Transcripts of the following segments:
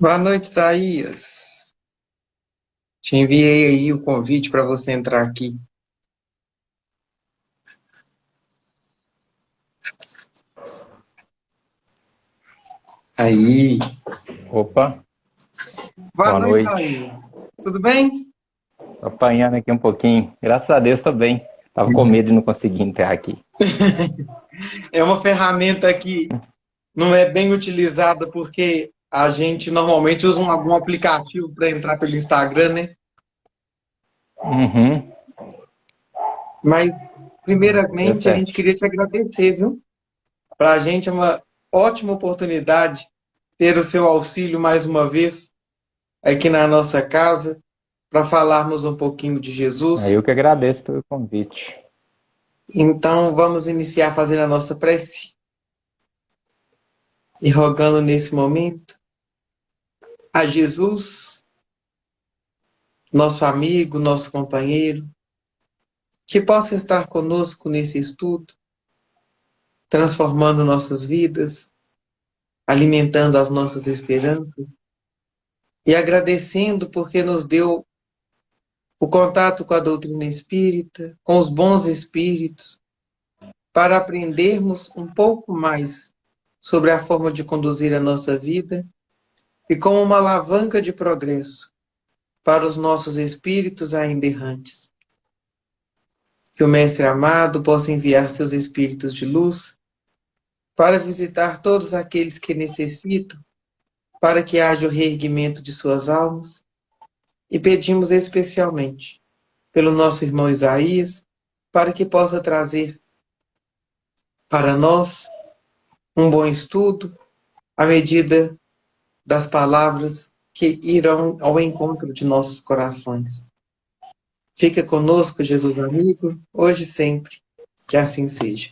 Boa noite, Thaís. Te enviei aí o convite para você entrar aqui. Aí. Opa, Boa boa noite, noite. Thaís. Tudo bem? Tô apanhando aqui um pouquinho. Graças a Deus tô bem. Tava com medo de não conseguir entrar aqui. É uma ferramenta que não é bem utilizada porque a gente normalmente usa algum aplicativo para entrar pelo Instagram, né? Uhum, Mas, deu primeiramente, a gente certo. queria te agradecer, viu? Para a gente é uma ótima oportunidade ter o seu auxílio mais uma vez aqui na nossa casa para falarmos um pouquinho de Aí Jesus. eu que agradeço pelo convite. Então, vamos iniciar fazendo a nossa prece e rogando nesse momento a Jesus, nosso amigo, nosso companheiro, que possa estar conosco nesse estudo, transformando nossas vidas, alimentando as nossas esperanças e agradecendo porque nos deu o contato com a doutrina espírita, com os bons espíritos, para aprendermos um pouco mais sobre a forma de conduzir a nossa vida e como uma alavanca de progresso para os nossos espíritos ainda errantes. Que o Mestre amado possa enviar seus espíritos de luz para visitar todos aqueles que necessitam, para que haja o reerguimento de suas almas, e pedimos especialmente pelo nosso irmão Isaías, para que possa trazer para nós um bom estudo, à medida das palavras que irão ao encontro de nossos corações. Fica conosco, Jesus amigo, hoje e sempre. Que assim seja.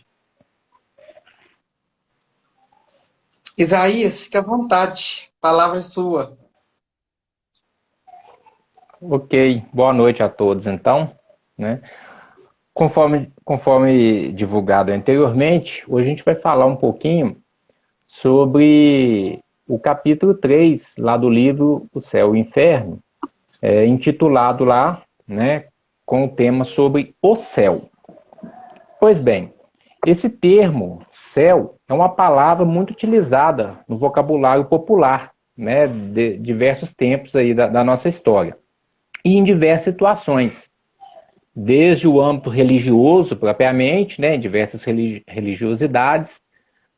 Isaías, fica à vontade. Palavra é sua. Ok, boa noite a todos então, né? Conforme divulgado anteriormente, hoje a gente vai falar um pouquinho sobre o capítulo 3 lá do livro O Céu e o Inferno, intitulado lá, né, com o tema sobre o céu. Pois bem, esse termo céu é uma palavra muito utilizada no vocabulário popular, né, de diversos tempos aí da nossa história, e em diversas situações, desde o âmbito religioso propriamente, né, em diversas religiosidades,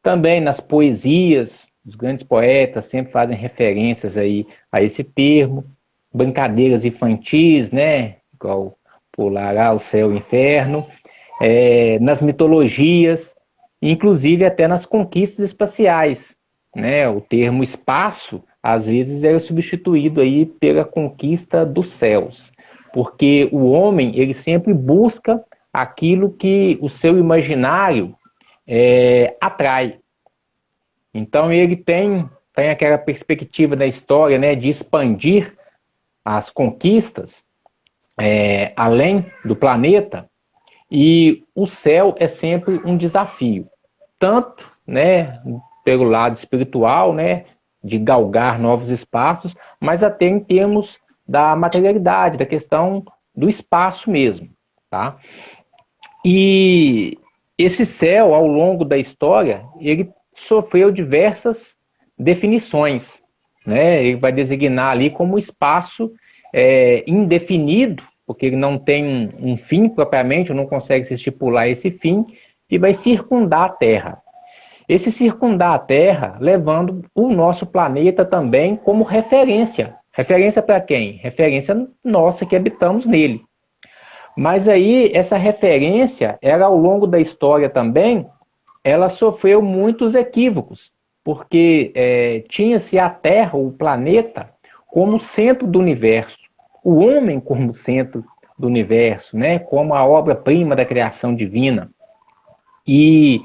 também nas poesias, os grandes poetas sempre fazem referências aí a esse termo, brincadeiras infantis, né, igual pular o céu e o inferno, nas mitologias, inclusive até nas conquistas espaciais, né? O termo espaço às vezes é substituído aí pela conquista dos céus, porque o homem ele sempre busca aquilo que o seu imaginário atrai. Então ele tem aquela perspectiva da história, né, de expandir as conquistas além do planeta. E o céu é sempre um desafio, tanto, né, pelo lado espiritual, né, de galgar novos espaços, mas até em termos da materialidade, da questão do espaço mesmo, tá? E esse céu, ao longo da história, ele sofreu diversas definições, né? Ele vai designar ali como espaço indefinido, porque ele não tem um fim propriamente, não consegue se estipular esse fim, e vai circundar a Terra. Esse circundar a Terra, levando o nosso planeta também como referência. Referência para quem? Referência nossa que habitamos nele. Mas aí, essa referência, ela ao longo da história também, ela sofreu muitos equívocos, porque tinha-se a Terra, o planeta, como centro do universo, o homem como centro do universo, né, como a obra-prima da criação divina. E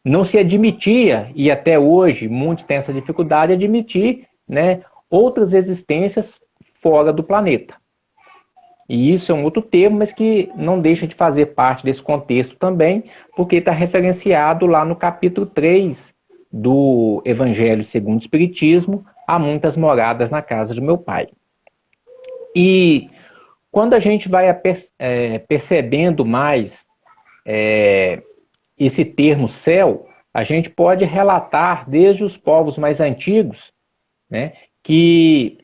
não se admitia, e até hoje muitos têm essa dificuldade de admitir, né, outras existências fora do planeta. E isso é um outro termo, mas que não deixa de fazer parte desse contexto também, porque está referenciado lá no capítulo 3 do Evangelho segundo o Espiritismo, há muitas moradas na casa do meu pai. E quando a gente vai percebendo mais esse termo céu, a gente pode relatar desde os povos mais antigos, né, que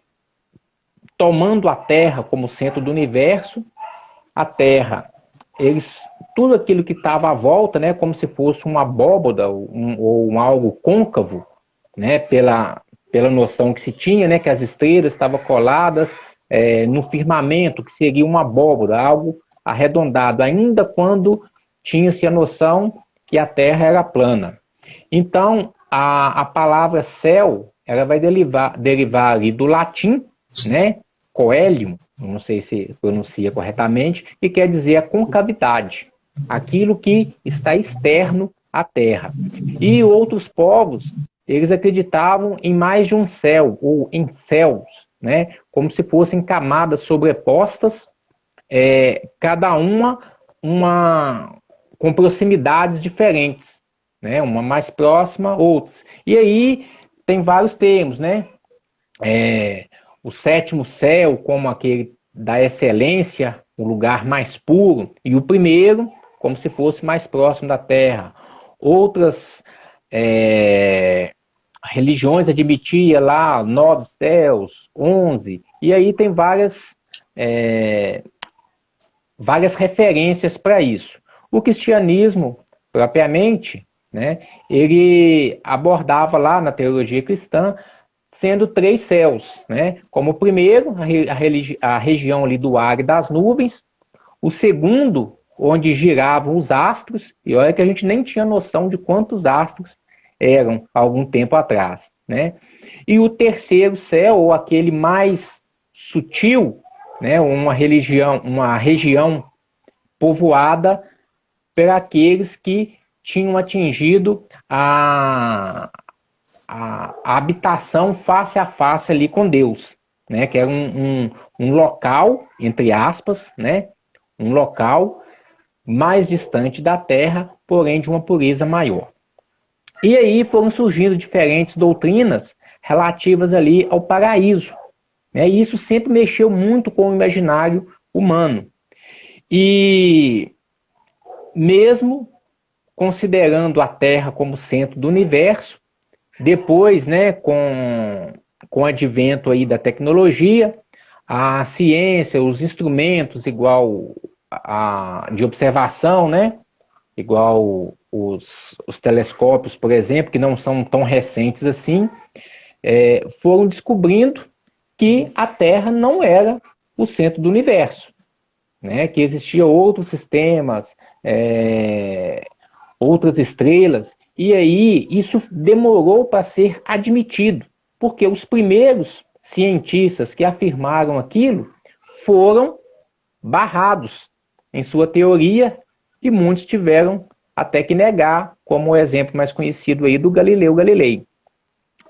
tomando a Terra como centro do universo, a Terra, tudo aquilo que estava à volta, né, como se fosse uma abóboda ou algo côncavo, né, pela noção que se tinha, né, que as estrelas estavam coladas no firmamento, que seria uma abóboda, algo arredondado, ainda quando tinha-se a noção que a Terra era plana. Então, a palavra céu, ela vai derivar ali do latim, né, coelium, não sei se pronuncia corretamente, e quer dizer a concavidade, aquilo que está externo à Terra. E outros povos, eles acreditavam em mais de um céu, ou em céus, né, como se fossem camadas sobrepostas, cada uma com proximidades diferentes, né, uma mais próxima, outras. E aí tem vários termos, né, o sétimo céu como aquele da excelência, o lugar mais puro, e o primeiro como se fosse mais próximo da terra. Outras religiões admitiam lá 9 céus, 11, e aí tem várias referências para isso. O cristianismo, propriamente, né, ele abordava lá na teologia cristã sendo 3 céus, né? Como o primeiro, a região ali do ar e das nuvens, o segundo, onde giravam os astros, e olha que a gente nem tinha noção de quantos astros eram há algum tempo atrás, né? E o terceiro céu, ou aquele mais sutil, né? Uma região povoada por aqueles que tinham atingido a habitação face a face ali com Deus, né? Que era um local, entre aspas, né? Um local mais distante da Terra, porém de uma pureza maior. E aí foram surgindo diferentes doutrinas relativas ali ao paraíso, né? E isso sempre mexeu muito com o imaginário humano. E mesmo considerando a Terra como centro do universo, depois, né, com o advento aí da tecnologia, a ciência, os instrumentos igual de observação, né, igual os telescópios, por exemplo, que não são tão recentes assim, foram descobrindo que a Terra não era o centro do universo, né, que existiam outros sistemas, outras estrelas, e aí isso demorou para ser admitido, porque os primeiros cientistas que afirmaram aquilo foram barrados em sua teoria e muitos tiveram até que negar, como o exemplo mais conhecido aí do Galileu Galilei.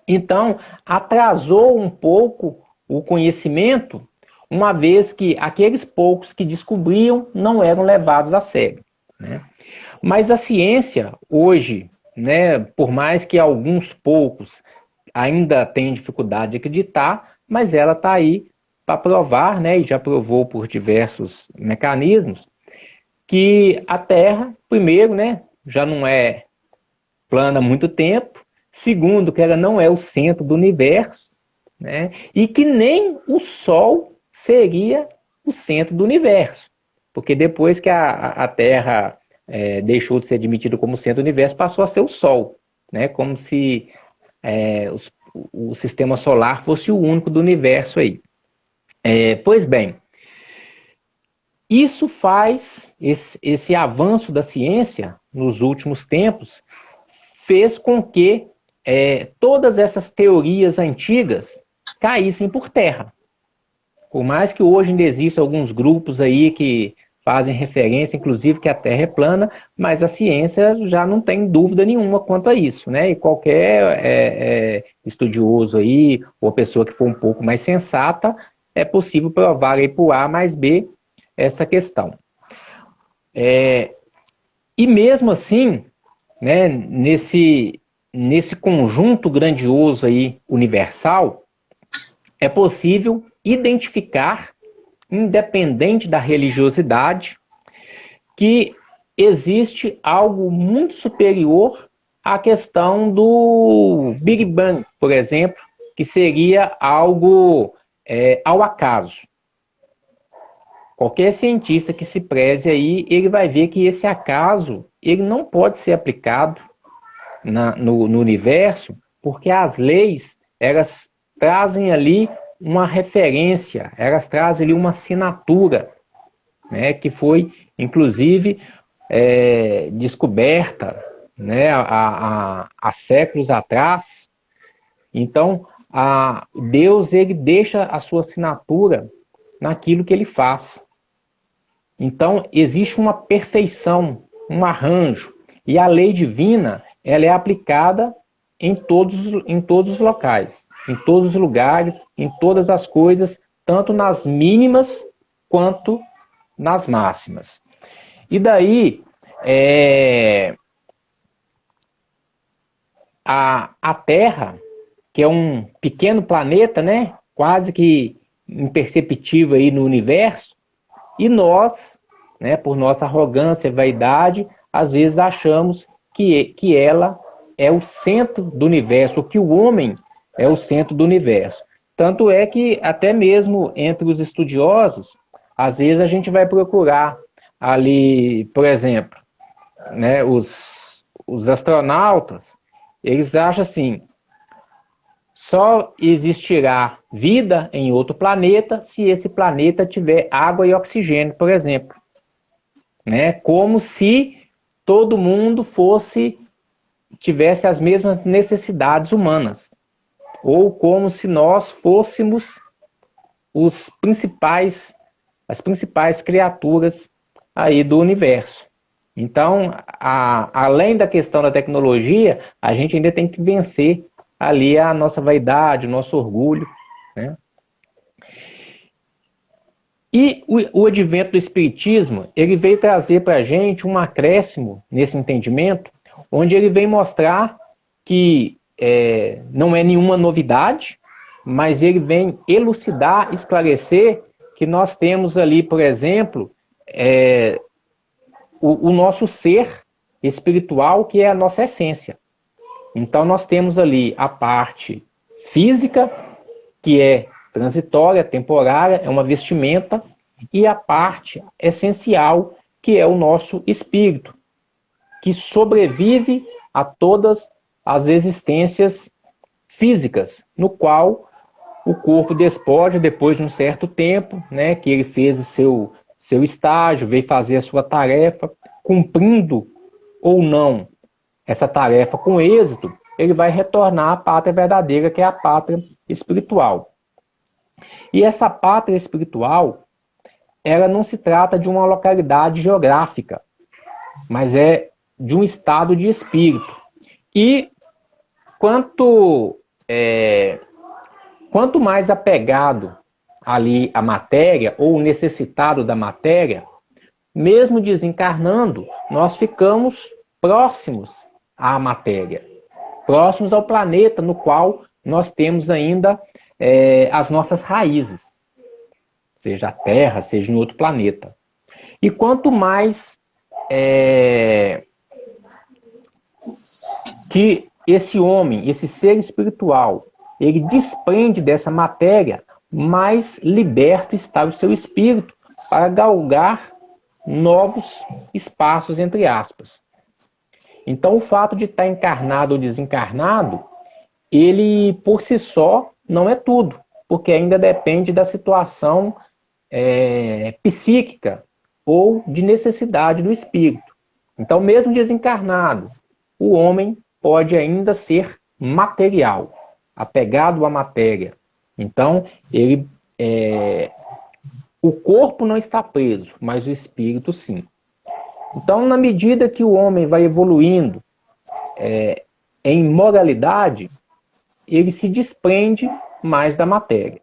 Então, atrasou um pouco o conhecimento, uma vez que aqueles poucos que descobriam não eram levados a sério, né? Mas a ciência, hoje, né, por mais que alguns poucos ainda tenham dificuldade de acreditar, mas ela está aí para provar, né, e já provou por diversos mecanismos, que a Terra, primeiro, né, já não é plana há muito tempo, segundo, que ela não é o centro do universo, né, e que nem o Sol seria o centro do universo, porque depois que a Terra deixou de ser admitido como centro do universo, passou a ser o Sol, né? Como se o sistema solar fosse o único do universo aí. Pois bem, isso faz, esse avanço da ciência nos últimos tempos, fez com que todas essas teorias antigas caíssem por terra. Por mais que hoje ainda existam alguns grupos aí que fazem referência, inclusive, que a Terra é plana, mas a ciência já não tem dúvida nenhuma quanto a isso, né? E qualquer estudioso aí, ou pessoa que for um pouco mais sensata, é possível provar aí por A mais B essa questão. E mesmo assim, né, nesse conjunto grandioso aí, universal, é possível identificar, independente da religiosidade, que existe algo muito superior à questão do Big Bang, por exemplo, que seria algo ao acaso. Qualquer cientista que se preze aí, ele vai ver que esse acaso ele não pode ser aplicado no universo, porque as leis, elas trazem ali uma referência, elas trazem ali uma assinatura, né, que foi, inclusive, descoberta, né, há séculos atrás. Então, Deus, ele deixa a sua assinatura naquilo que ele faz. Então, existe uma perfeição, um arranjo, e a lei divina, ela é aplicada em todos os locais, em todos os lugares, em todas as coisas, tanto nas mínimas quanto nas máximas. E daí, a Terra, que é um pequeno planeta, né, quase que imperceptível aí no universo, e nós, né, por nossa arrogância e vaidade, às vezes achamos que ela é o centro do universo, ou que o homem é o centro do universo. Tanto é que, até mesmo entre os estudiosos, às vezes a gente vai procurar ali, por exemplo, né, os astronautas, eles acham assim, só existirá vida em outro planeta se esse planeta tiver água e oxigênio, por exemplo. Né? Como se todo mundo tivesse as mesmas necessidades humanas. Ou como se nós fôssemos as principais criaturas aí do universo. Então, além da questão da tecnologia, a gente ainda tem que vencer ali a nossa vaidade, o nosso orgulho, né? E o advento do Espiritismo, ele veio trazer para a gente um acréscimo nesse entendimento, onde ele vem mostrar que não é nenhuma novidade, mas ele vem elucidar, esclarecer que nós temos ali, por exemplo, o nosso ser espiritual, que é a nossa essência. Então, nós temos ali a parte física, que é transitória, temporária, é uma vestimenta, e a parte essencial, que é o nosso espírito, que sobrevive a todas as existências físicas, no qual o corpo despoja depois de um certo tempo, né, que ele fez o seu estágio, veio fazer a sua tarefa, cumprindo ou não essa tarefa com êxito, ele vai retornar à pátria verdadeira, que é a pátria espiritual. E essa pátria espiritual, ela não se trata de uma localidade geográfica, mas é de um estado de espírito. E quanto mais apegado ali à matéria, ou necessitado da matéria, mesmo desencarnando, nós ficamos próximos à matéria, próximos ao planeta no qual nós temos ainda as nossas raízes, seja a Terra, seja em outro planeta. E quanto mais que esse homem, esse ser espiritual, ele desprende dessa matéria, mais liberto está o seu espírito para galgar novos espaços, entre aspas. Então, o fato de estar encarnado ou desencarnado, ele, por si só, não é tudo, porque ainda depende da situação psíquica ou de necessidade do espírito. Então, mesmo desencarnado, o homem pode ainda ser material, apegado à matéria. Então, o corpo não está preso, mas o espírito sim. Então, na medida que o homem vai evoluindo em moralidade, ele se desprende mais da matéria.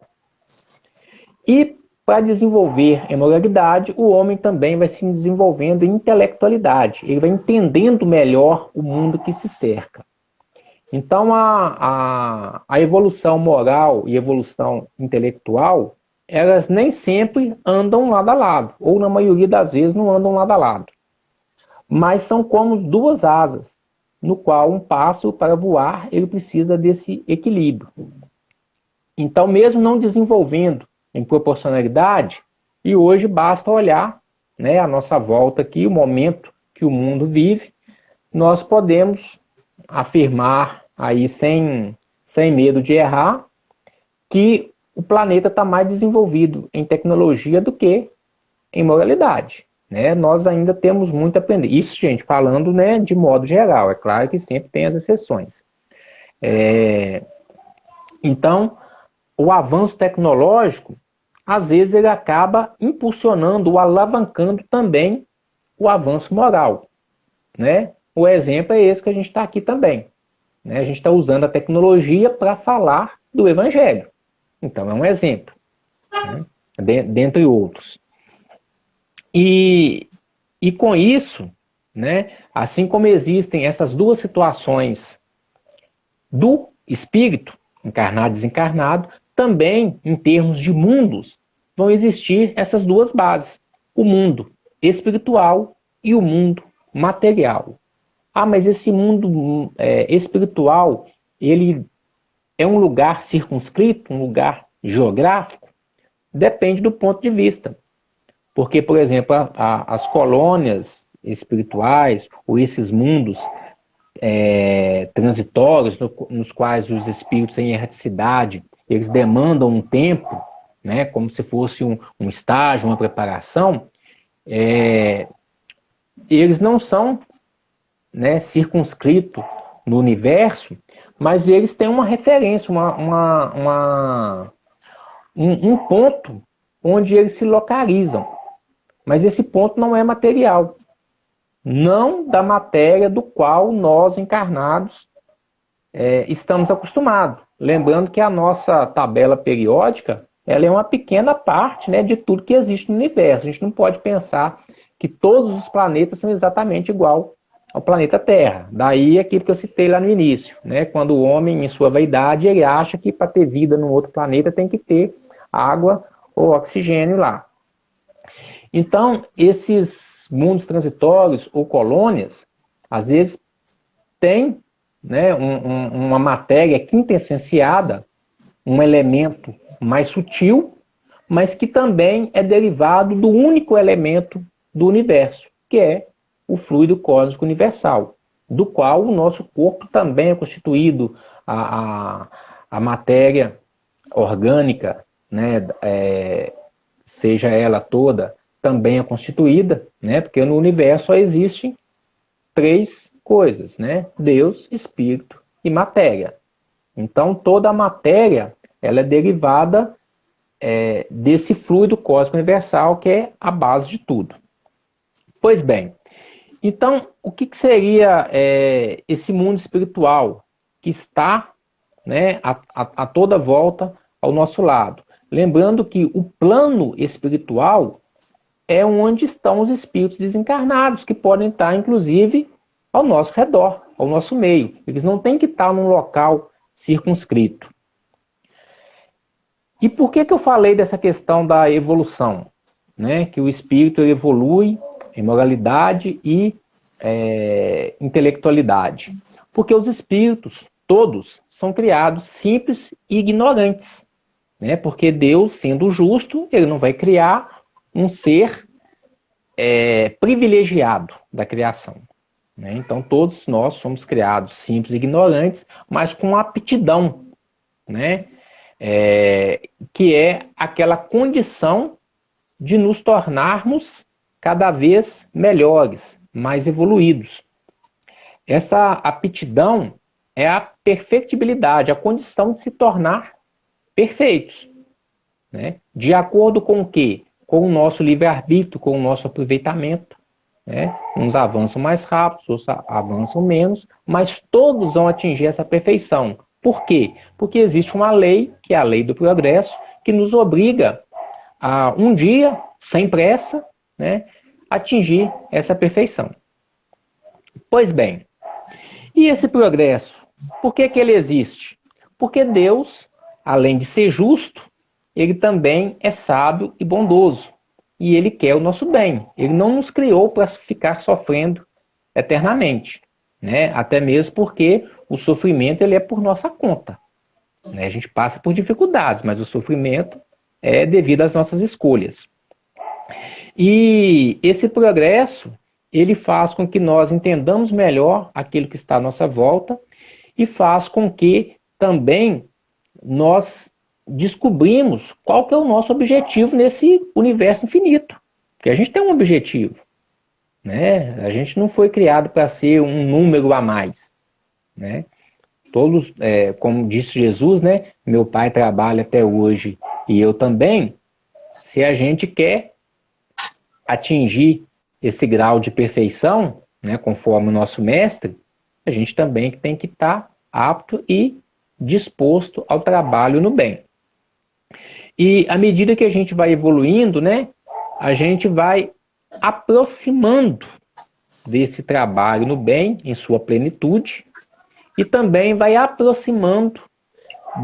E para desenvolver em moralidade, o homem também vai se desenvolvendo em intelectualidade. Ele vai entendendo melhor o mundo que se cerca. Então, a evolução moral e evolução intelectual, elas nem sempre andam lado a lado, ou na maioria das vezes não andam lado a lado. Mas são como duas asas, no qual um pássaro, para voar, ele precisa desse equilíbrio. Então, mesmo não desenvolvendo em proporcionalidade, e hoje basta olhar, né, a nossa volta aqui, o momento que o mundo vive, nós podemos afirmar aí sem medo de errar que o planeta está mais desenvolvido em tecnologia do que em moralidade. Né? Nós ainda temos muito a aprender. Isso, gente, falando, né, de modo geral. É claro que sempre tem as exceções. Então, o avanço tecnológico, às vezes, ele acaba impulsionando ou alavancando também o avanço moral. Né? O exemplo é esse que a gente está aqui também. Né? A gente está usando a tecnologia para falar do Evangelho. Então, é um exemplo. Né? Dentre outros. E com isso, né, assim como existem essas duas situações do espírito, encarnado e desencarnado, também, em termos de mundos, vão existir essas duas bases. O mundo espiritual e o mundo material. Ah, mas esse mundo espiritual, ele é um lugar circunscrito, um lugar geográfico? Depende do ponto de vista. Porque, por exemplo, as colônias espirituais, ou esses mundos transitórios, nos quais os espíritos em erraticidade, eles demandam um tempo, né, como se fosse um estágio, uma preparação, eles não são, né, circunscritos no universo, mas eles têm uma referência, um ponto onde eles se localizam. Mas esse ponto não é material. Não da matéria do qual nós, encarnados, estamos acostumados. Lembrando que a nossa tabela periódica, ela é uma pequena parte, né, de tudo que existe no universo. A gente não pode pensar que todos os planetas são exatamente igual ao planeta Terra. Daí aquilo que eu citei lá no início, né, quando o homem, em sua vaidade, ele acha que para ter vida num outro planeta tem que ter água ou oxigênio lá. Então, esses mundos transitórios ou colônias, às vezes, têm, né, uma matéria quintessenciada, um elemento mais sutil, mas que também é derivado do único elemento do universo, que é o fluido cósmico universal, do qual o nosso corpo também é constituído, a matéria orgânica, né, seja ela toda, também é constituída, né? Porque no universo só existem três coisas, né? Deus, Espírito e matéria. Então, toda a matéria, ela é derivada desse fluido cósmico universal, que é a base de tudo. Pois bem, então, o que seria esse mundo espiritual que está, né, a toda volta ao nosso lado? Lembrando que o plano espiritual é onde estão os espíritos desencarnados, que podem estar, inclusive, ao nosso redor, ao nosso meio. Eles não têm que estar num local circunscrito. E por que eu falei dessa questão da evolução? Né? Que o espírito evolui em moralidade e intelectualidade. Porque os espíritos, todos, são criados simples e ignorantes. Né? Porque Deus, sendo justo, ele não vai criar um ser privilegiado da criação. Né? Então, todos nós somos criados simples e ignorantes, mas com aptidão, né? Que é aquela condição de nos tornarmos cada vez melhores, mais evoluídos. Essa aptidão é a perfectibilidade, a condição de se tornar perfeitos. Né? De acordo com o quê? Com o nosso livre-arbítrio, com o nosso aproveitamento. Né? Uns avançam mais rápido, outros avançam menos, mas todos vão atingir essa perfeição. Por quê? Porque existe uma lei, que é a lei do progresso, que nos obriga a um dia, sem pressa, né, atingir essa perfeição. Pois bem, e esse progresso, Por que que ele existe? Porque Deus, além de ser justo, ele também é sábio e bondoso. E ele quer o nosso bem. Ele não nos criou para ficar sofrendo eternamente, né? Até mesmo porque o sofrimento ele é por nossa conta, né? A gente passa por dificuldades, mas o sofrimento é devido às nossas escolhas. E esse progresso, ele faz com que nós entendamos melhor aquilo que está à nossa volta e faz com que também nós descobrimos qual que é o nosso objetivo nesse universo infinito. Porque a gente tem um objetivo, né? A gente não foi criado para ser um número a mais, né? Todos, como disse Jesus, né? Meu pai trabalha até hoje e eu também. Se a gente quer atingir esse grau de perfeição, né, conforme o nosso mestre, a gente também tem que estar apto e disposto ao trabalho no bem. E à medida que a gente vai evoluindo, né, a gente vai aproximando desse trabalho no bem, em sua plenitude, e também vai aproximando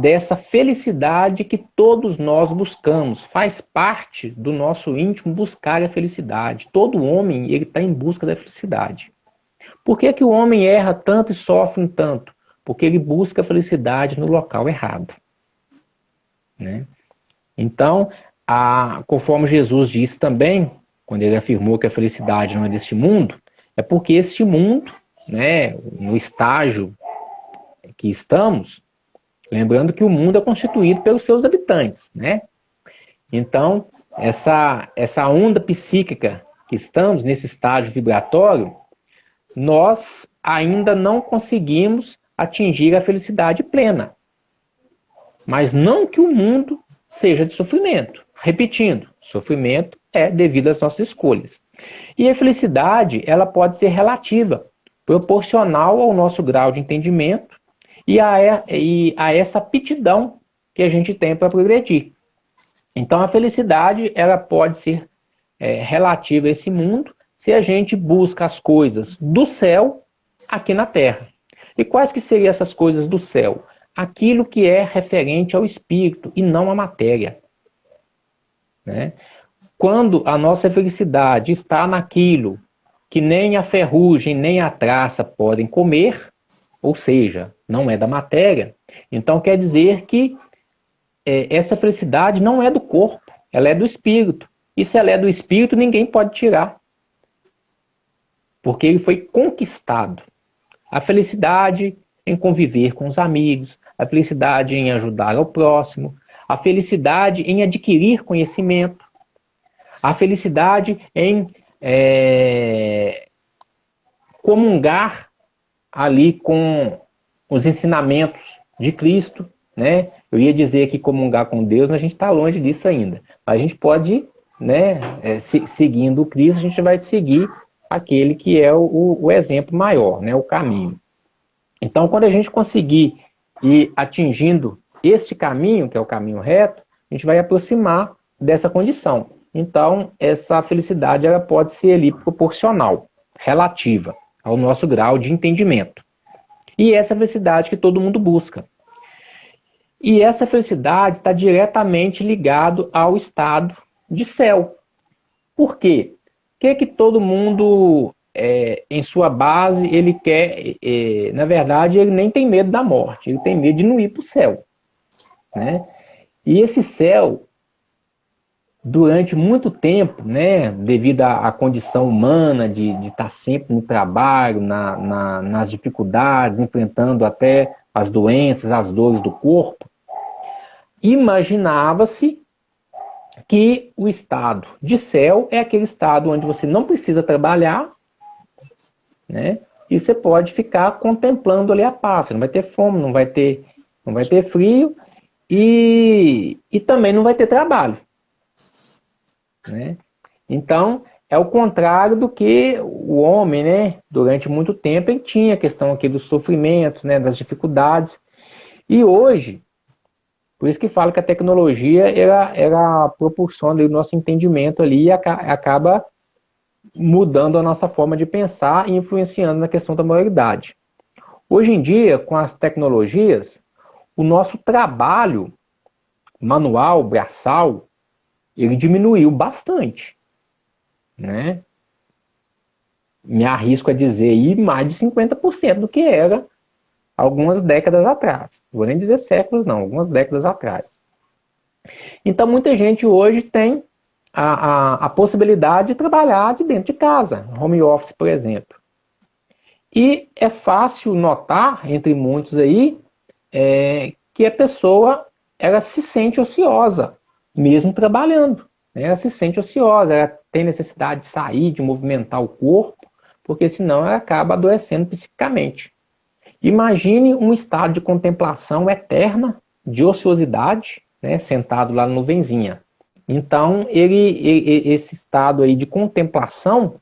dessa felicidade que todos nós buscamos. Faz parte do nosso íntimo buscar a felicidade. Todo homem ele está em busca da felicidade. Por que que o homem erra tanto e sofre tanto? Porque ele busca a felicidade no local errado, né? Então, conforme Jesus disse também, quando ele afirmou que a felicidade não é deste mundo, é porque este mundo, né, no estágio que estamos, lembrando que o mundo é constituído pelos seus habitantes, né? Então, essa onda psíquica que estamos, nesse estágio vibratório, nós ainda não conseguimos atingir a felicidade plena. Mas não que o mundo seja de sofrimento. Repetindo, sofrimento é devido às nossas escolhas. E a felicidade, ela pode ser relativa, proporcional ao nosso grau de entendimento e a essa aptidão que a gente tem para progredir. Então a felicidade ela pode ser relativa a esse mundo se a gente busca as coisas do céu aqui na Terra. E quais que seriam essas coisas do céu? Aquilo que é referente ao espírito e não à matéria, né? Quando a nossa felicidade está naquilo que nem a ferrugem nem a traça podem comer, ou seja, não é da matéria, então quer dizer que essa felicidade não é do corpo, ela é do espírito. E se ela é do espírito, ninguém pode tirar, porque ele foi conquistado. A felicidade em conviver com os amigos, a felicidade em ajudar ao próximo, a felicidade em adquirir conhecimento, a felicidade em comungar ali com os ensinamentos de Cristo, né? Eu ia dizer que comungar com Deus, mas a gente está longe disso ainda. A gente pode, né, seguindo o Cristo, a gente vai seguir aquele que é o exemplo maior, né, o caminho. Então, quando a gente conseguir ir atingindo este caminho, que é o caminho reto, a gente vai aproximar dessa condição. Então, essa felicidade ela pode ser ali proporcional, relativa ao nosso grau de entendimento. E essa felicidade que todo mundo busca. E essa felicidade está diretamente ligado ao estado de céu. Por quê? O que todo mundo, em sua base, ele quer... na verdade, ele nem tem medo da morte, ele tem medo de não ir para o céu, né? E esse céu, durante muito tempo, né, devido à condição humana de estar sempre no trabalho, nas dificuldades, enfrentando até as doenças, as dores do corpo, imaginava-se que o estado de céu é aquele estado onde você não precisa trabalhar, né, e você pode ficar contemplando ali a paz. Você não vai ter fome, não vai ter frio e também não vai ter trabalho, né? Então, é o contrário do que o homem, né, durante muito tempo, ele tinha a questão aqui dos sofrimentos, né, das dificuldades. E hoje, por isso que falo que a tecnologia ela proporciona o nosso entendimento ali e acaba mudando a nossa forma de pensar e influenciando na questão da moralidade. Hoje em dia, com as tecnologias, o nosso trabalho manual, braçal, ele diminuiu bastante, né? Me arrisco a dizer aí mais de 50% do que era algumas décadas atrás. Não vou nem dizer séculos, não, algumas décadas atrás. Então, muita gente hoje tem a possibilidade de trabalhar de dentro de casa, home office, por exemplo. E é fácil notar, entre muitos aí, que a pessoa ela se sente ociosa, mesmo trabalhando. Né? Ela se sente ociosa, ela tem necessidade de sair, de movimentar o corpo, porque senão ela acaba adoecendo psiquicamente. Imagine um estado de contemplação eterna, de ociosidade, né, sentado lá na nuvenzinha. Então, esse estado aí de contemplação,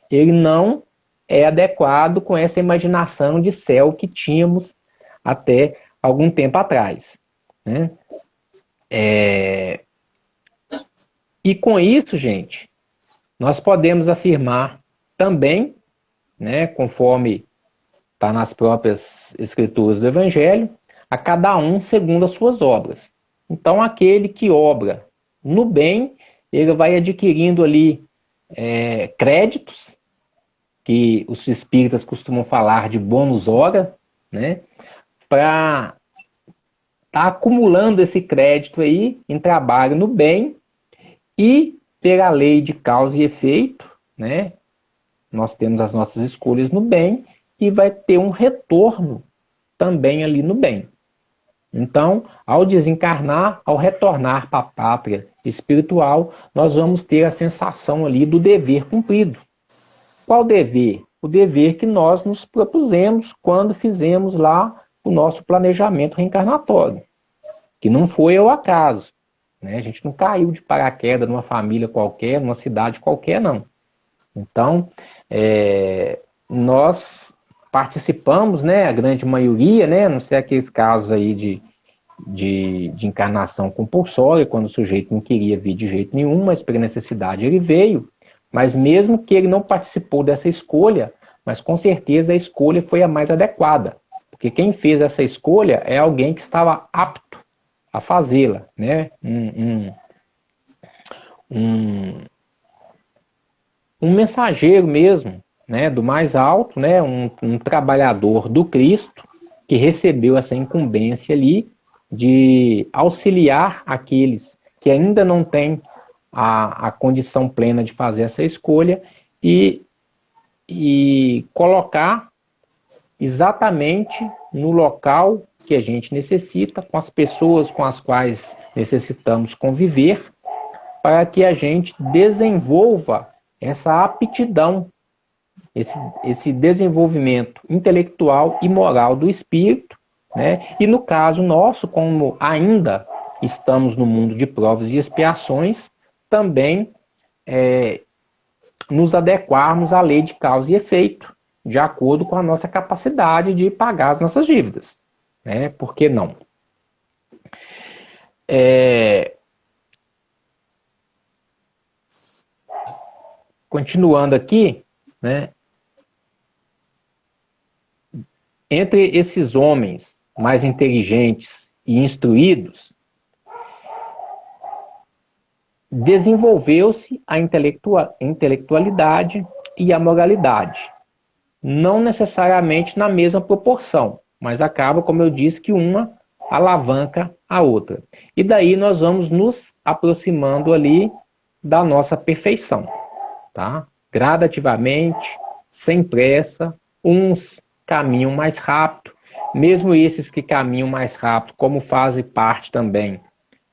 ele não é adequado com essa imaginação de céu que tínhamos até algum tempo atrás. Né? E com isso, gente, nós podemos afirmar também, né, conforme está nas próprias escrituras do Evangelho, a cada um segundo as suas obras. Então, aquele que obra no bem, ele vai adquirindo ali créditos, que os espíritas costumam falar de bônus hora, né, para estar acumulando esse crédito aí em trabalho no bem e pela lei de causa e efeito, né, nós temos as nossas escolhas no bem e vai ter um retorno também ali no bem. Então, ao desencarnar, ao retornar para a pátria espiritual, nós vamos ter a sensação ali do dever cumprido. Qual dever? O dever que nós nos propusemos quando fizemos lá o nosso planejamento reencarnatório, que não foi ao acaso. Né? A gente não caiu de paraquedas numa família qualquer, numa cidade qualquer, não. Então, nós participamos, né, a grande maioria, né, não sei aqueles casos aí de encarnação compulsória, quando o sujeito não queria vir de jeito nenhum, mas pela necessidade ele veio, mas mesmo que ele não participou dessa escolha, mas com certeza a escolha foi a mais adequada, porque quem fez essa escolha é alguém que estava apto a fazê-la, né, um mensageiro mesmo, né, do mais alto, né, um trabalhador do Cristo, que recebeu essa incumbência ali de auxiliar aqueles que ainda não têm a condição plena de fazer essa escolha e colocar exatamente no local que a gente necessita, com as pessoas com as quais necessitamos conviver, para que a gente desenvolva essa aptidão, esse desenvolvimento intelectual e moral do espírito, né? E no caso nosso, como ainda estamos no mundo de provas e expiações, também nos adequarmos à lei de causa e efeito, de acordo com a nossa capacidade de pagar as nossas dívidas. Né? Por que não? Continuando aqui, né? Entre esses homens mais inteligentes e instruídos, desenvolveu-se a intelectualidade e a moralidade. Não necessariamente na mesma proporção, mas acaba, como eu disse, que uma alavanca a outra. E daí nós vamos nos aproximando ali da nossa perfeição. Tá? Gradativamente, sem pressa, uns caminham mais rápido, mesmo esses que caminham mais rápido, como fazem parte também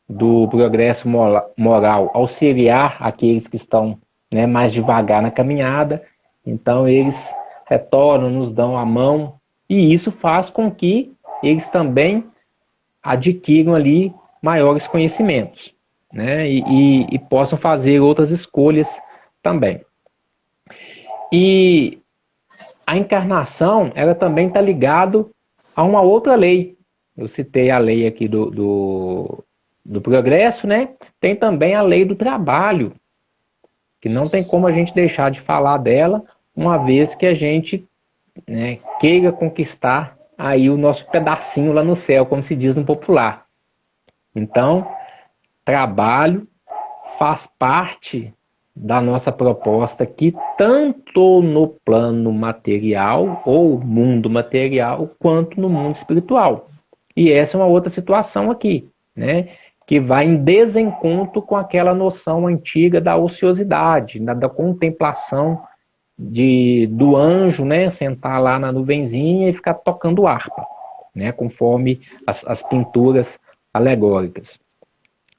do progresso moral, auxiliar aqueles que estão, né, mais devagar na caminhada, então eles retornam, nos dão a mão, e isso faz com que eles também adquiram ali maiores conhecimentos, né, e possam fazer outras escolhas também. E a encarnação, ela também está ligada a uma outra lei. Eu citei a lei aqui do progresso, né? Tem também a lei do trabalho, que não tem como a gente deixar de falar dela, uma vez que a gente, né, queira conquistar aí o nosso pedacinho lá no céu, como se diz no popular. Então, trabalho faz parte da nossa proposta aqui, tanto no plano material ou mundo material, quanto no mundo espiritual. E essa é uma outra situação aqui, né? Que vai em desencontro com aquela noção antiga da ociosidade, da contemplação do anjo, né? Sentar lá na nuvenzinha e ficar tocando harpa, né? Conforme as pinturas alegóricas.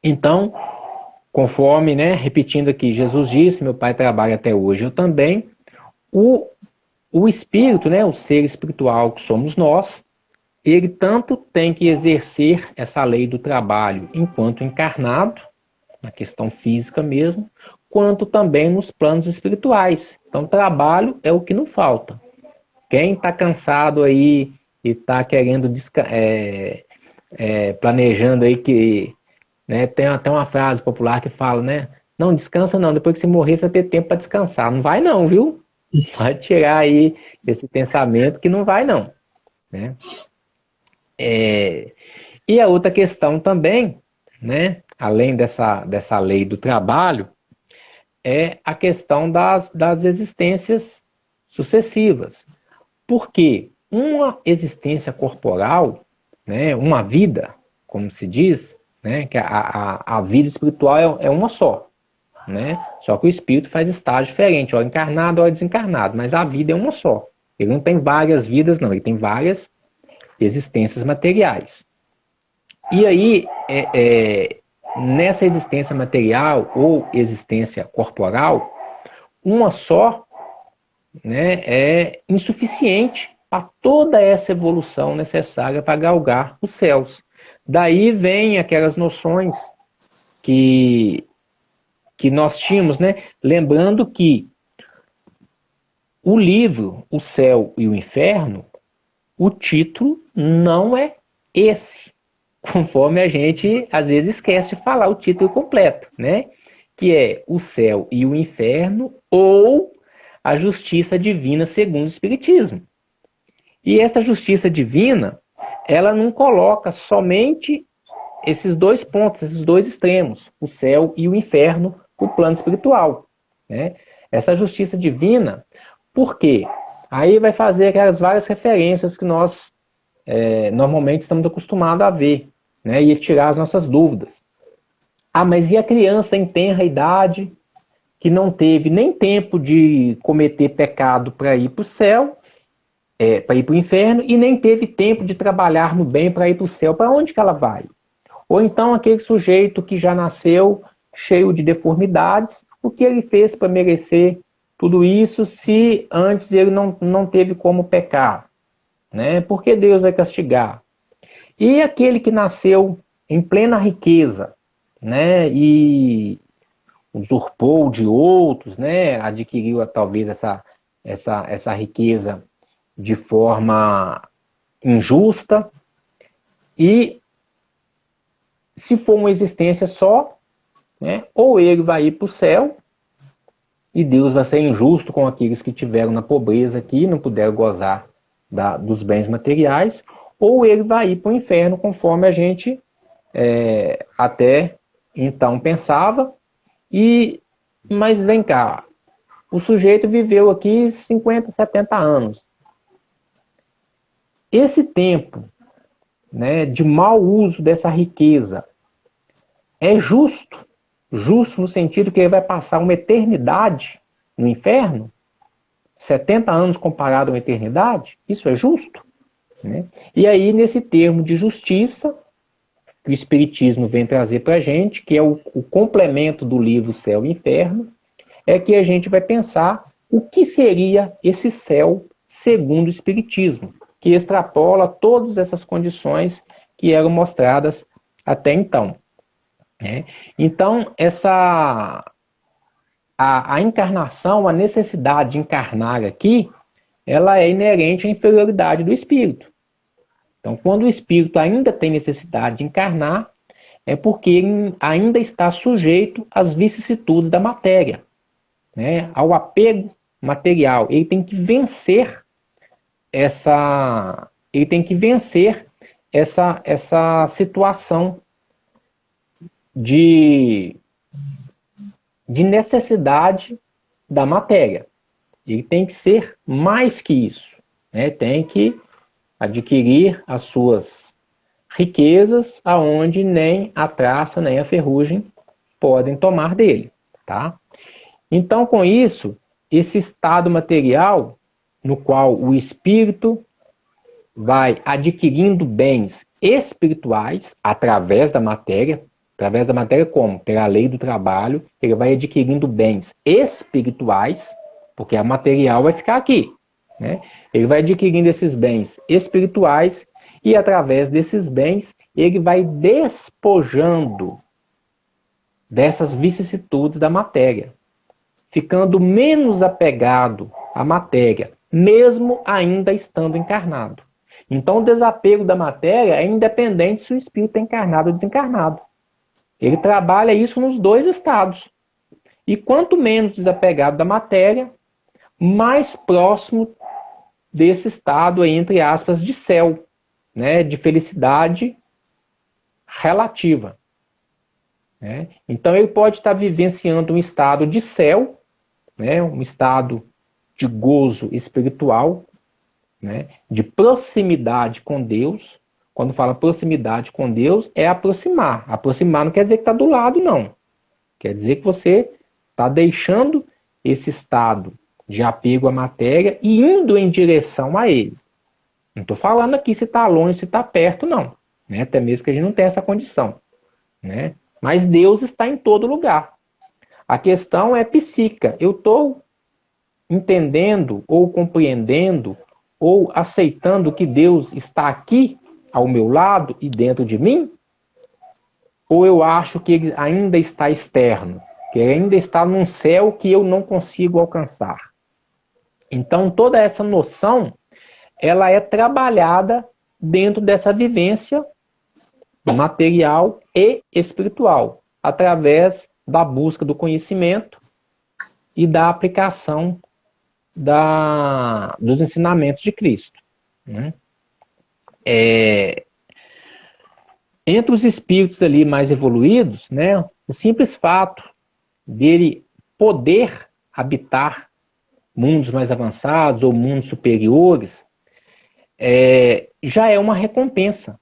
Então, conforme, né, repetindo aqui, Jesus disse, meu Pai trabalha até hoje, eu também. O espírito, né, o ser espiritual que somos nós, ele tanto tem que exercer essa lei do trabalho enquanto encarnado, na questão física mesmo, quanto também nos planos espirituais. Então, trabalho é o que não falta. Quem está cansado aí e está querendo, planejando aí que, né, tem até uma frase popular que fala, né? Não descansa não, depois que você morrer você vai ter tempo para descansar. Não vai não, viu? Vai tirar aí esse pensamento que não vai não, né? E a outra questão também, né? Além dessa lei do trabalho, é a questão das existências sucessivas. Porque uma existência corporal, né, uma vida, como se diz, né, que a vida espiritual é uma só. Né? Só que o espírito faz estágio diferente, hora encarnado, hora desencarnado, mas a vida é uma só. Ele não tem várias vidas, não, ele tem várias existências materiais. E aí, nessa existência material ou existência corporal, uma só, né, é insuficiente para toda essa evolução necessária para galgar os céus. Daí vem aquelas noções que nós tínhamos, né? Lembrando que o livro O Céu e o Inferno, o título não é esse, conforme a gente às vezes esquece de falar o título completo, né? Que é O Céu e o Inferno ou a Justiça Divina segundo o Espiritismo. E essa justiça divina, ela não coloca somente esses dois pontos, esses dois extremos, o céu e o inferno, o plano espiritual. Né? Essa justiça divina, por quê? Aí vai fazer aquelas várias referências que nós normalmente estamos acostumados a ver, né? E tirar as nossas dúvidas. Ah, mas e a criança em tenra idade, que não teve nem tempo de cometer pecado para ir para o céu, para ir para o inferno, e nem teve tempo de trabalhar no bem para ir para o céu, para onde que ela vai? Ou então aquele sujeito que já nasceu cheio de deformidades, o que ele fez para merecer tudo isso se antes ele não teve como pecar? Né? Por que Deus vai castigar? E aquele que nasceu em plena riqueza, né? E usurpou de outros, né? Adquiriu talvez essa riqueza de forma injusta, e se for uma existência só, né, ou ele vai ir para o céu e Deus vai ser injusto com aqueles que tiveram na pobreza aqui e não puderam gozar dos bens materiais, ou ele vai ir para o inferno, conforme a gente até então pensava. Mas vem cá, o sujeito viveu aqui 50, 70 anos. Esse tempo, né, de mau uso dessa riqueza é justo? Justo no sentido que ele vai passar uma eternidade no inferno? 70 anos comparado a uma eternidade? Isso é justo? Né? E aí, nesse termo de justiça, que o Espiritismo vem trazer para a gente, que é o complemento do livro Céu e Inferno, é que a gente vai pensar o que seria esse céu segundo o Espiritismo, que extrapola todas essas condições que eram mostradas até então. Né? Então, a encarnação, a necessidade de encarnar aqui, ela é inerente à inferioridade do espírito. Então, quando o espírito ainda tem necessidade de encarnar, é porque ele ainda está sujeito às vicissitudes da matéria, né? Ao apego material. Ele tem que vencer ele tem que vencer essa situação de necessidade da matéria. Ele tem que ser mais que isso, né? Tem que adquirir as suas riquezas aonde nem a traça nem a ferrugem podem tomar dele, tá? Então, com isso, esse estado material no qual o espírito vai adquirindo bens espirituais através da matéria como? Pela lei do trabalho, ele vai adquirindo bens espirituais, porque a material vai ficar aqui, né? Ele vai adquirindo esses bens espirituais e através desses bens ele vai despojando dessas vicissitudes da matéria, ficando menos apegado à matéria, mesmo ainda estando encarnado. Então, o desapego da matéria é independente se o espírito é encarnado ou desencarnado. Ele trabalha isso nos dois estados. E quanto menos desapegado da matéria, mais próximo desse estado, entre aspas, de céu, né, de felicidade relativa. Né? Então, ele pode estar vivenciando um estado de céu, né, um estado de gozo espiritual, né, de proximidade com Deus. Quando fala proximidade com Deus, é aproximar. Aproximar não quer dizer que está do lado, não. Quer dizer que você está deixando esse estado de apego à matéria e indo em direção a ele. Não estou falando aqui se está longe, se está perto, não. Né? Até mesmo que a gente não tem essa condição. Né? Mas Deus está em todo lugar. A questão é psíquica. Eu estou entendendo ou compreendendo ou aceitando que Deus está aqui ao meu lado e dentro de mim? Ou eu acho que ele ainda está externo, que ele ainda está num céu que eu não consigo alcançar? Então, toda essa noção, ela é trabalhada dentro dessa vivência material e espiritual, através da busca do conhecimento e da aplicação dos ensinamentos de Cristo. Né? Entre os espíritos ali mais evoluídos, né, o simples fato dele poder habitar mundos mais avançados ou mundos superiores já é uma recompensa.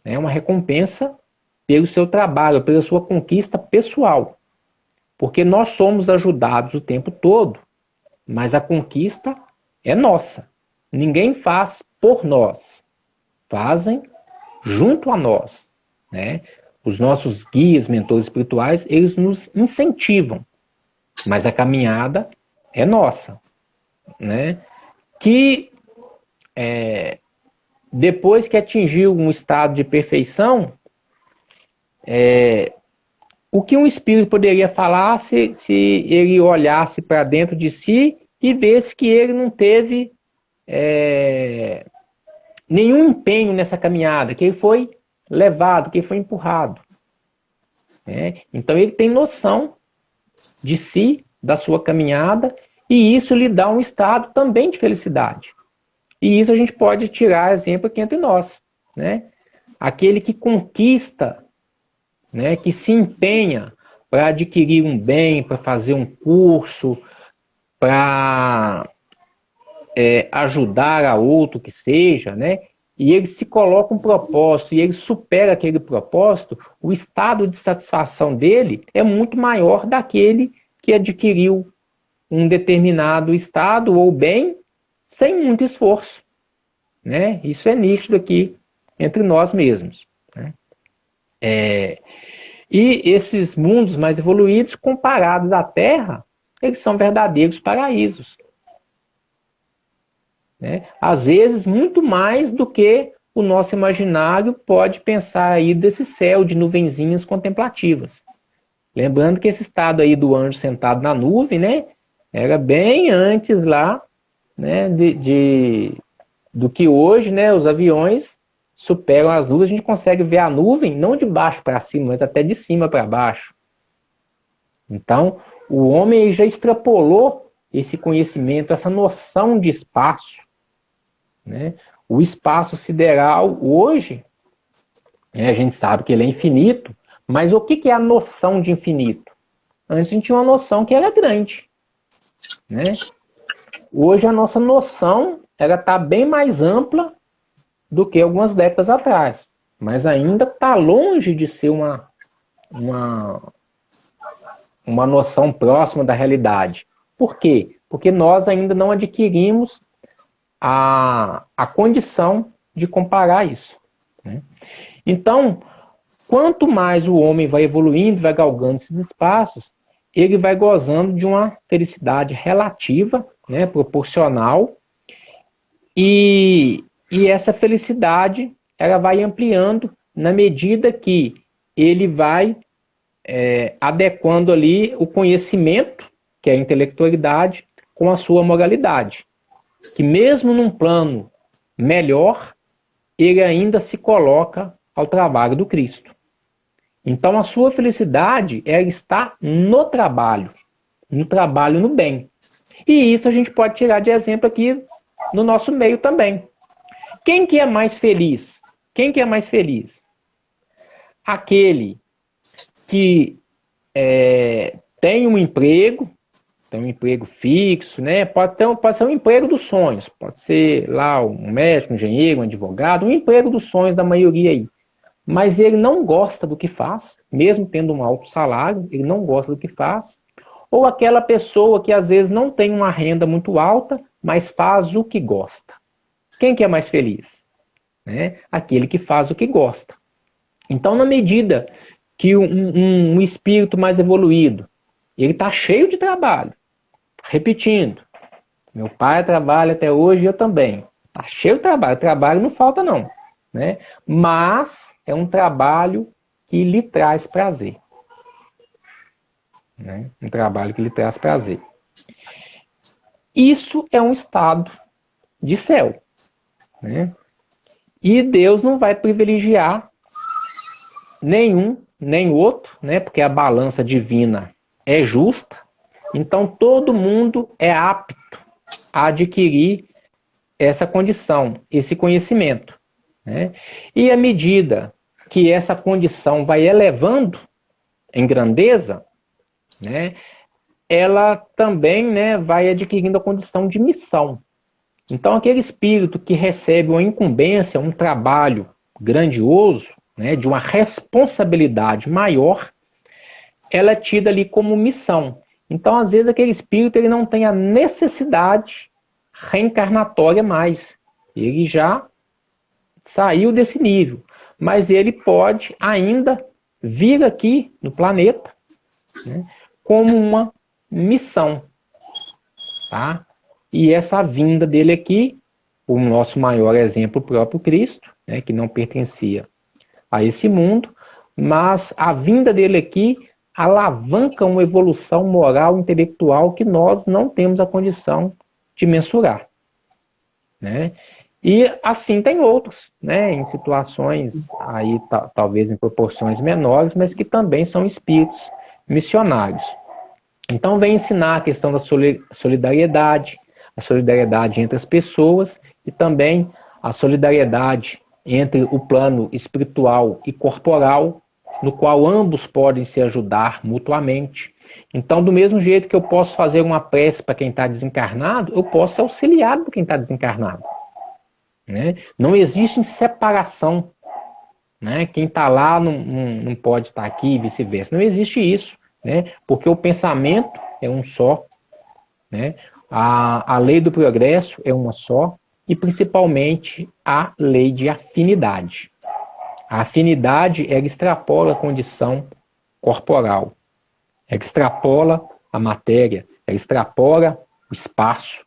É uma recompensa pelo seu trabalho, pela sua conquista pessoal. Porque nós somos ajudados o tempo todo, mas a conquista é nossa. Ninguém faz por nós. Fazem junto a nós. Né? Os nossos guias, mentores espirituais, eles nos incentivam. Mas a caminhada é nossa. Né? Que depois que atingiu um estado de perfeição, o que um espírito poderia falar se ele olhasse para dentro de si e visse que ele não teve nenhum empenho nessa caminhada, que ele foi levado, que ele foi empurrado. Então ele tem noção de si, da sua caminhada, e isso lhe dá um estado também de felicidade. E isso a gente pode tirar exemplo aqui entre nós. Né? Aquele que conquista, né, que se empenha para adquirir um bem, para fazer um curso, para ajudar a outro que seja, né? E ele se coloca um propósito e ele supera aquele propósito, o estado de satisfação dele é muito maior daquele que adquiriu um determinado estado ou bem sem muito esforço. Né? Isso é nítido aqui entre nós mesmos. Né? E esses mundos mais evoluídos, comparados à Terra, eles são verdadeiros paraísos. Né? Às vezes, muito mais do que o nosso imaginário pode pensar aí desse céu de nuvenzinhas contemplativas. Lembrando que esse estado aí do anjo sentado na nuvem, né, era bem antes lá, né, do que hoje, né, os aviões superam as nuvens, a gente consegue ver a nuvem não de baixo para cima, mas até de cima para baixo. Então, o homem já extrapolou esse conhecimento, essa noção de espaço. Né? O espaço sideral hoje, a gente sabe que ele é infinito, mas o que é a noção de infinito? Antes a gente tinha uma noção que era grande, né? Hoje a nossa noção está bem mais ampla do que algumas décadas atrás, mas ainda está longe de ser uma noção próxima da realidade. Por quê? Porque nós ainda não adquirimos a condição de comparar isso, né? Então, quanto mais o homem vai evoluindo, vai galgando esses espaços, ele vai gozando de uma felicidade relativa, né, proporcional, e essa felicidade ela vai ampliando na medida que ele vai adequando ali o conhecimento, que é a intelectualidade, com a sua moralidade. Que mesmo num plano melhor, ele ainda se coloca ao trabalho do Cristo. Então a sua felicidade ela está no trabalho no bem. E isso a gente pode tirar de exemplo aqui no nosso meio também. Quem que é mais feliz? Quem que é mais feliz? Aquele que tem um emprego fixo, né? Pode ser um emprego dos sonhos, pode ser lá um médico, um engenheiro, um advogado, um emprego dos sonhos da maioria aí. Mas ele não gosta do que faz, mesmo tendo um alto salário, ele não gosta do que faz. Ou aquela pessoa que às vezes não tem uma renda muito alta, mas faz o que gosta. Quem que é mais feliz? Né? Aquele que faz o que gosta. Então, na medida que um espírito mais evoluído, ele está cheio de trabalho, repetindo, meu pai trabalha até hoje e eu também. Está cheio de trabalho não falta não, né? Mas é um trabalho que lhe traz prazer. Né? Um trabalho que lhe traz prazer. Isso é um estado de céu. Né? E Deus não vai privilegiar nenhum, nem outro, né? Porque a balança divina é justa. Então todo mundo é apto a adquirir essa condição, esse conhecimento. Né? E à medida que essa condição vai elevando em grandeza, né, ela também, né, vai adquirindo a condição de missão. Então aquele espírito que recebe uma incumbência, um trabalho grandioso, né, de uma responsabilidade maior, ela é tida ali como missão. Então às vezes aquele espírito ele não tem a necessidade reencarnatória mais. Ele já saiu desse nível, mas ele pode ainda vir aqui no planeta, né, como uma missão, tá? E essa vinda dele aqui, o nosso maior exemplo, o próprio Cristo, né, que não pertencia a esse mundo, mas a vinda dele aqui alavanca uma evolução moral, intelectual que nós não temos a condição de mensurar, né? E assim tem outros, né, em situações aí talvez em proporções menores, mas que também são espíritos missionários. Então vem ensinar a questão da solidariedade, a solidariedade entre as pessoas e também a solidariedade entre o plano espiritual e corporal, no qual ambos podem se ajudar mutuamente. Então, do mesmo jeito que eu posso fazer uma prece para quem está desencarnado, eu posso ser auxiliado por quem está desencarnado. Né? Não existe separação. Né? Quem está lá não pode estar aqui e vice-versa. Não existe isso. Né? Porque o pensamento é um só. Né? A lei do progresso é uma só. E principalmente a lei de afinidade. A afinidade ela extrapola a condição corporal. Ela extrapola a matéria. Ela extrapola o espaço.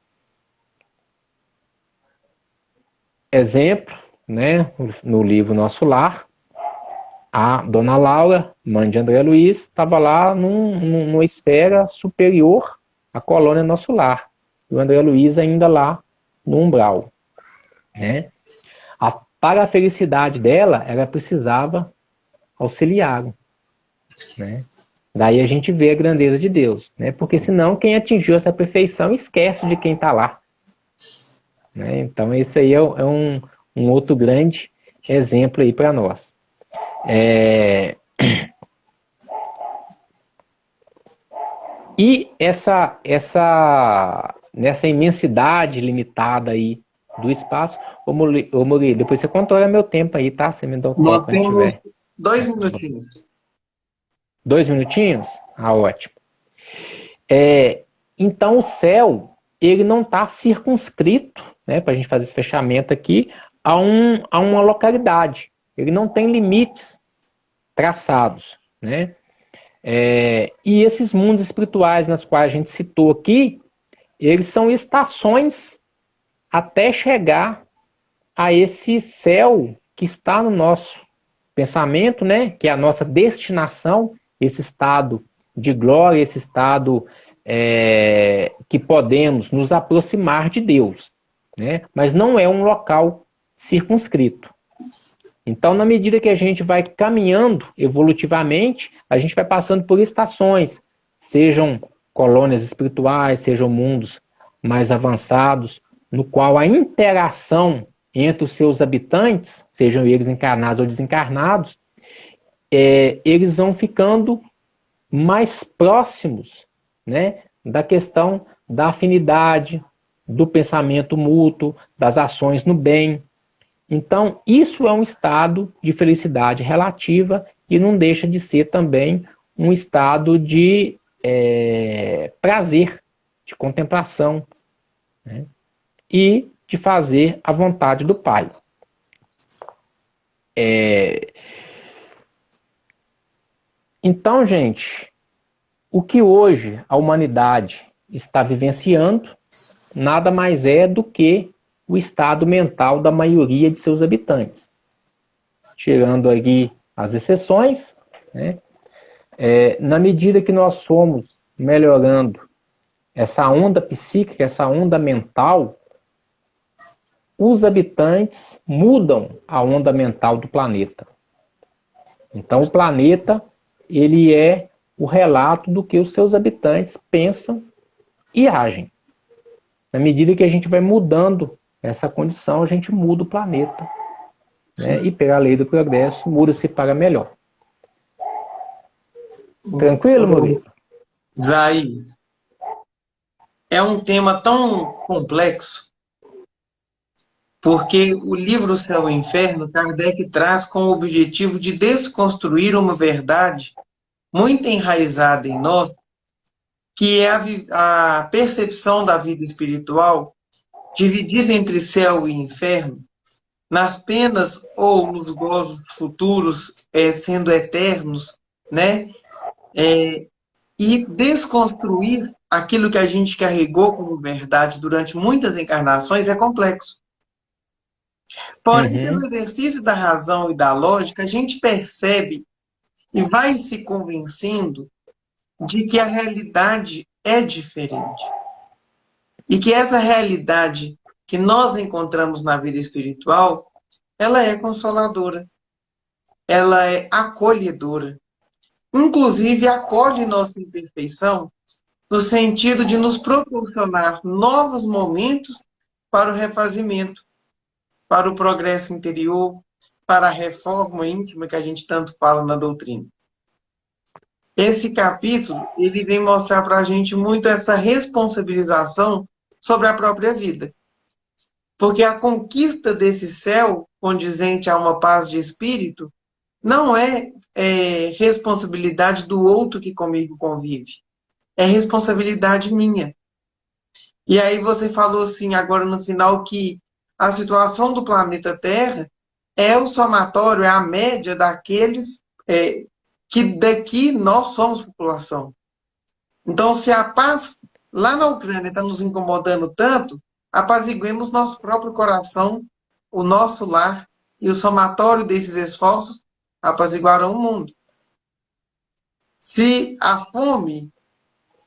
Exemplo, né, no livro Nosso Lar, a Dona Laura, mãe de André Luiz, estava lá numa esfera superior à colônia Nosso Lar. E o André Luiz ainda lá no umbral. Né? Para a felicidade dela, ela precisava auxiliar. Né? Daí a gente vê a grandeza de Deus. Né? Porque senão quem atingiu essa perfeição esquece de quem está lá. Né? Então esse aí é um um outro grande exemplo aí para nós. E nessa imensidade limitada aí do espaço, ô Murilo, depois você controla meu tempo aí, tá? Você me dá um Nós toque quando temos tiver. 2 minutinhos. 2 minutinhos? Ah, ótimo. Então o céu, ele não está circunscrito, né, para a gente fazer esse fechamento aqui, a uma localidade. Ele não tem limites traçados, né? E esses mundos espirituais nas quais a gente citou aqui, eles são estações até chegar a esse céu que está no nosso pensamento, né? Que é a nossa destinação, esse estado de glória, esse estado que podemos nos aproximar de Deus, né? Mas não é um local circunscrito. Então, na medida que a gente vai caminhando evolutivamente, a gente vai passando por estações, sejam colônias espirituais, sejam mundos mais avançados, no qual a interação entre os seus habitantes, sejam eles encarnados ou desencarnados, eles vão ficando mais próximos, né, da questão da afinidade, do pensamento mútuo, das ações no bem. Então, isso é um estado de felicidade relativa e não deixa de ser também um estado de prazer, de contemplação, né? E de fazer a vontade do Pai. Então, gente, o que hoje a humanidade está vivenciando nada mais é do que o estado mental da maioria de seus habitantes. Tirando aqui as exceções, né? Na medida que nós fomos melhorando essa onda psíquica, essa onda mental, os habitantes mudam a onda mental do planeta. Então o planeta, ele é o relato do que os seus habitantes pensam e agem. Na medida que a gente vai mudando essa condição, a gente muda o planeta, né? E pela lei do progresso, muda-se para melhor. Tranquilo, Murilo? Zay, é um tema tão complexo, porque o livro Céu e Inferno, Kardec traz com o objetivo de desconstruir uma verdade muito enraizada em nós, que é a percepção da vida espiritual dividida entre céu e inferno, nas penas ou nos gozos futuros, sendo eternos, né? E desconstruir aquilo que a gente carregou como verdade durante muitas encarnações é complexo. Porém, pelo exercício da razão e da lógica, a gente percebe e vai se convencendo de que a realidade é diferente. E que essa realidade que nós encontramos na vida espiritual, ela é consoladora, ela é acolhedora. Inclusive, acolhe nossa imperfeição no sentido de nos proporcionar novos momentos para o refazimento, para o progresso interior, para a reforma íntima que a gente tanto fala na doutrina. Esse capítulo, ele vem mostrar para a gente muito essa responsabilização sobre a própria vida. Porque a conquista desse céu, condizente a uma paz de espírito, não é responsabilidade do outro que comigo convive. É responsabilidade minha. E aí você falou assim, agora no final, que a situação do planeta Terra é o somatório, é a média daqueles que daqui nós somos população. Então, se a paz lá na Ucrânia está nos incomodando tanto, apaziguemos nosso próprio coração, o nosso lar, e o somatório desses esforços apaziguarão o mundo. Se a fome,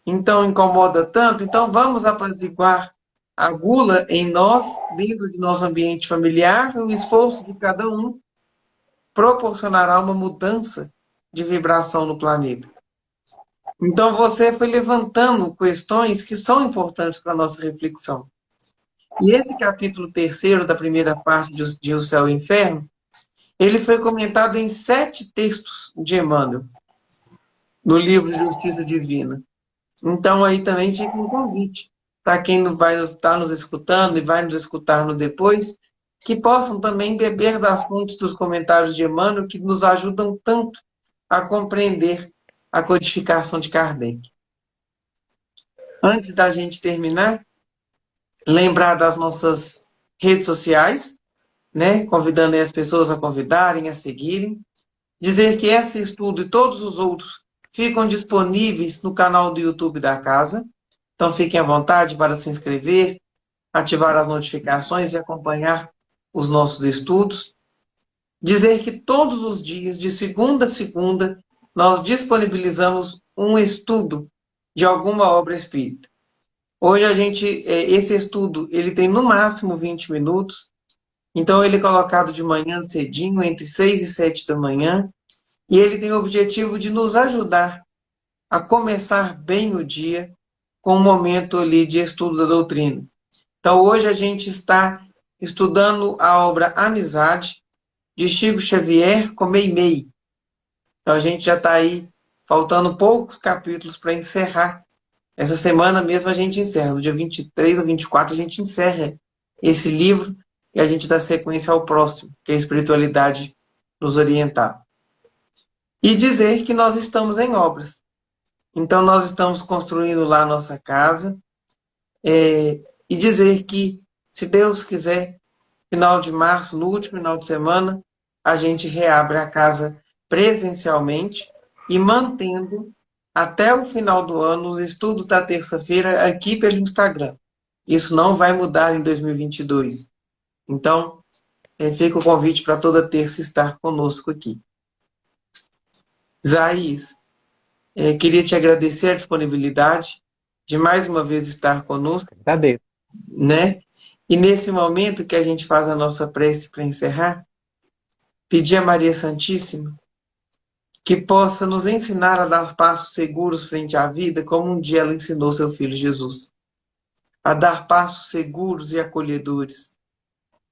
então, incomoda tanto, então vamos apaziguar a gula em nós, dentro de nosso ambiente familiar, o esforço de cada um proporcionará uma mudança de vibração no planeta. Então, você foi levantando questões que são importantes para a nossa reflexão. E esse capítulo terceiro da primeira parte de O Céu e o Inferno, ele foi comentado em 7 textos de Emmanuel, no livro Justiça Divina. Então, aí também fica um convite para quem vai estar nos escutando e vai nos escutar no depois, que possam também beber das fontes dos comentários de Emmanuel, que nos ajudam tanto a compreender a codificação de Kardec. Antes da gente terminar, lembrar das nossas redes sociais, né? Convidando as pessoas a convidarem, a seguirem. Dizer que esse estudo e todos os outros ficam disponíveis no canal do YouTube da casa. Então, fiquem à vontade para se inscrever, ativar as notificações e acompanhar os nossos estudos. Dizer que todos os dias, de segunda a segunda, nós disponibilizamos um estudo de alguma obra espírita. Hoje esse estudo, ele tem no máximo 20 minutos, então ele é colocado de manhã cedinho, entre 6 e 7 da manhã, e ele tem o objetivo de nos ajudar a começar bem o dia com um momento ali de estudo da doutrina. Então hoje a gente está estudando a obra Amizade, de Chico Xavier com Meimei. Então a gente já está aí, faltando poucos capítulos para encerrar. Essa semana mesmo a gente encerra, no dia 23 ou 24 a gente encerra esse livro e a gente dá sequência ao próximo, que é a espiritualidade nos orientar. E dizer que nós estamos em obras. Então nós estamos construindo lá a nossa casa, e dizer que, se Deus quiser, final de março, no último final de semana, a gente reabre a casa presencialmente e mantendo até o final do ano os estudos da terça-feira aqui pelo Instagram. Isso não vai mudar em 2022. Então, fica o convite para toda terça estar conosco aqui. Isaías, queria te agradecer a disponibilidade de mais uma vez estar conosco. Agradeço. Né? E nesse momento que a gente faz a nossa prece para encerrar, pedir a Maria Santíssima que possa nos ensinar a dar passos seguros frente à vida, como um dia ela ensinou seu filho Jesus. A dar passos seguros e acolhedores.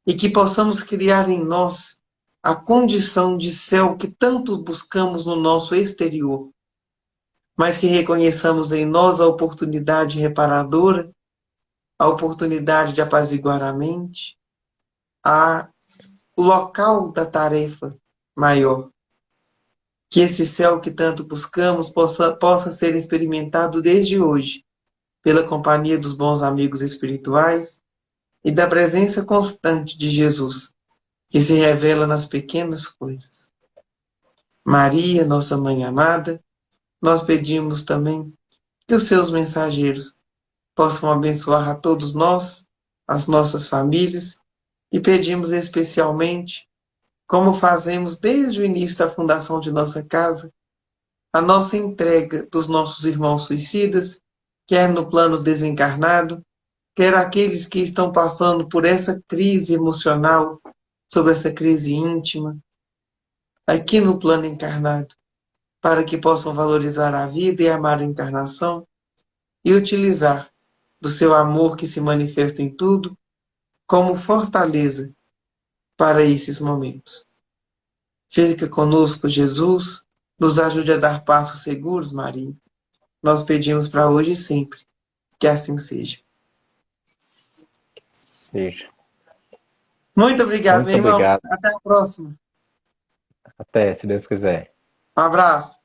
E que possamos criar em nós a condição de céu que tanto buscamos no nosso exterior, mas que reconheçamos em nós a oportunidade reparadora, a oportunidade de apaziguar a mente, o local da tarefa maior. Que esse céu que tanto buscamos possa ser experimentado desde hoje, pela companhia dos bons amigos espirituais e da presença constante de Jesus, que se revela nas pequenas coisas. Maria, nossa Mãe amada, nós pedimos também que os seus mensageiros possam abençoar a todos nós, as nossas famílias, e pedimos especialmente, como fazemos desde o início da fundação de nossa casa, a nossa entrega dos nossos irmãos suicidas, quer no plano desencarnado, quer aqueles que estão passando por essa crise emocional, sobre essa crise íntima, aqui no plano encarnado, para que possam valorizar a vida e amar a encarnação e utilizar do seu amor que se manifesta em tudo como fortaleza para esses momentos. Fica conosco, Jesus, nos ajude a dar passos seguros, Maria. Nós pedimos para hoje e sempre, que assim seja. Seja. Muito obrigado, Muito meu irmão. obrigado. Até a próxima. Até, se Deus quiser. Um abraço.